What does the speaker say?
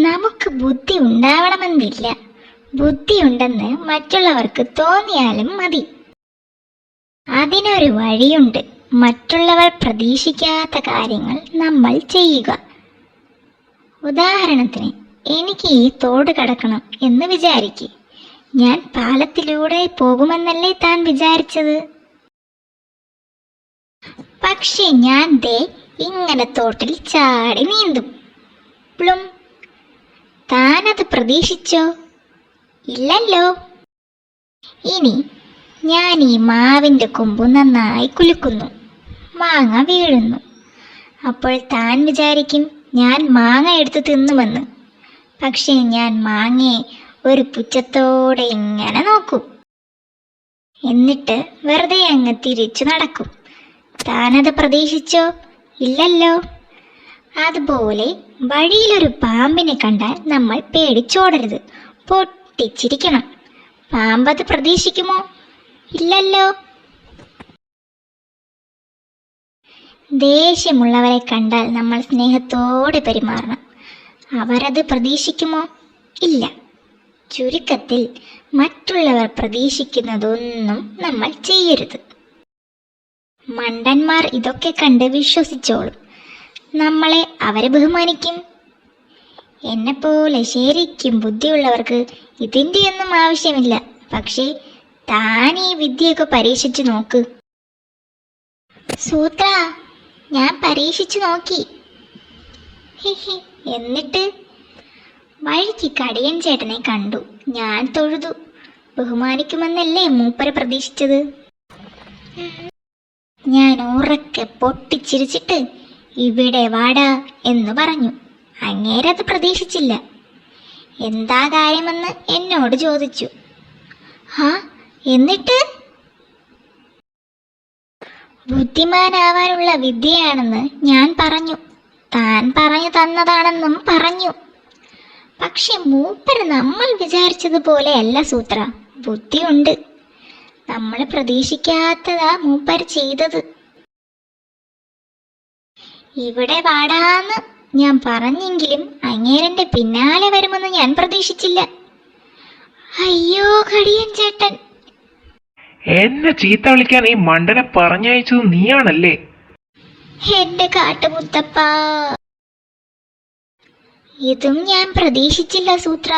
നമുക്ക് ബുദ്ധി ഉണ്ടാവണമെന്നില്ല. ബുദ്ധിയുണ്ടെന്ന് മറ്റുള്ളവർക്ക് തോന്നിയാലും മതി. അതിനൊരു വഴിയുണ്ട്. മറ്റുള്ളവർ പ്രതീക്ഷിക്കാത്ത കാര്യങ്ങൾ നമ്മൾ ചെയ്യുക. ഉദാഹരണത്തിന്, എനിക്ക് ഈ തോട് കടക്കണം എന്ന് വിചാരിക്കുക. ഞാൻ പാലത്തിലൂടെ പോകുമെന്നല്ലേ താൻ വിചാരിച്ചത്? പക്ഷെ ഞാൻ ദേ ഇങ്ങനെ തോട്ടിൽ ചാടി നീന്തും. പ്ലും. താനത് പ്രതീക്ഷിച്ചോ? ഇല്ലല്ലോ. ഇനി ഞാൻ ഈ മാവിൻ്റെ കൊമ്പ് നന്നായി കുലുക്കുന്നു. മാങ്ങ വീഴുന്നു. അപ്പോൾ താൻ വിചാരിക്കും ഞാൻ മാങ്ങ എടുത്ത് തിന്നുമെന്ന്. പക്ഷേ ഞാൻ മാങ്ങയെ ഒരു പുച്ഛത്തോടെ ഇങ്ങനെ നോക്കും. എന്നിട്ട് വെറുതെ അങ്ങ് തിരിച്ചു നടക്കും. താനത് പ്രതീക്ഷിച്ചോ? ഇല്ലല്ലോ. അതുപോലെ വഴിയിലൊരു പാമ്പിനെ കണ്ടാൽ നമ്മൾ പേടിച്ചോടരുത്, പൊട്ടിച്ചിരിക്കണം. പാമ്പത് പ്രതീക്ഷിക്കുമോ? ഇല്ലല്ലോ. ദേഷ്യമുള്ളവരെ കണ്ടാൽ നമ്മൾ സ്നേഹത്തോടെ പെരുമാറണം. അവരത് പ്രതീക്ഷിക്കുമോ? ഇല്ല. ചുരുക്കത്തിൽ മറ്റുള്ളവർ പ്രതീക്ഷിക്കുന്നതൊന്നും നമ്മൾ ചെയ്യരുത്. മണ്ടന്മാർ ഇതൊക്കെ കണ്ട് വിശ്വസിച്ചോളും. നമ്മളെ അവരെ ബഹുമാനിക്കും. എന്നെപ്പോലെ ശരിക്കും ബുദ്ധിയുള്ളവർക്ക് ഇതിൻ്റെയൊന്നും ആവശ്യമില്ല. പക്ഷേ താൻ ഈ വിദ്യയൊക്കെ പരീക്ഷിച്ചു നോക്ക്. സൂത്ര, ഞാൻ പരീക്ഷിച്ചു നോക്കി. ഹിഹി. എന്നിട്ട്? വഴിക്ക് കടിയൻ ചേട്ടനെ കണ്ടു. ഞാൻ തൊഴുതു. ബഹുമാനിക്കുമെന്നല്ലേ മൂപ്പരെ പ്രതീക്ഷിച്ചത്? ഞാൻ ഉറക്കെ പൊട്ടിച്ചിരിച്ചിട്ട് ഇവിടെ വാടാ എന്ന് പറഞ്ഞു. അങ്ങേരത് പ്രതീക്ഷിച്ചില്ല. എന്താ കാര്യമെന്ന് എന്നോട് ചോദിച്ചു. ഹാ, എന്നിട്ട്? ബുദ്ധിമാനാവാനുള്ള വിദ്യയാണെന്ന് ഞാൻ പറഞ്ഞു. താൻ പറഞ്ഞു തന്നതാണെന്നും പറഞ്ഞു. പക്ഷെ മൂപ്പര് നമ്മൾ വിചാരിച്ചതുപോലെ അല്ല സൂത്ര. ബുദ്ധിയുണ്ട്. നമ്മൾ പ്രതീക്ഷിക്കാത്തതാ മൂപ്പര് ചെയ്തത്. ഇവിടെ വാടാന്ന് ഞാൻ പറഞ്ഞെങ്കിലും അങ്ങേരന്റെ പിന്നാലെ വരുമെന്ന് ഞാൻ പ്രതീക്ഷിച്ചില്ല. അയ്യോ കടിയൻ ചേട്ടൻ! എന്നെ ചീത്ത വിളിക്കാൻ ഈ മണ്ടനെ പറഞ്ഞയച്ചത് നീയാണല്ലേ? എന്റെ കാട്ടുമുത്തപ്പ, ഇതും ഞാൻ പ്രതീക്ഷിച്ചില്ല സൂത്ര.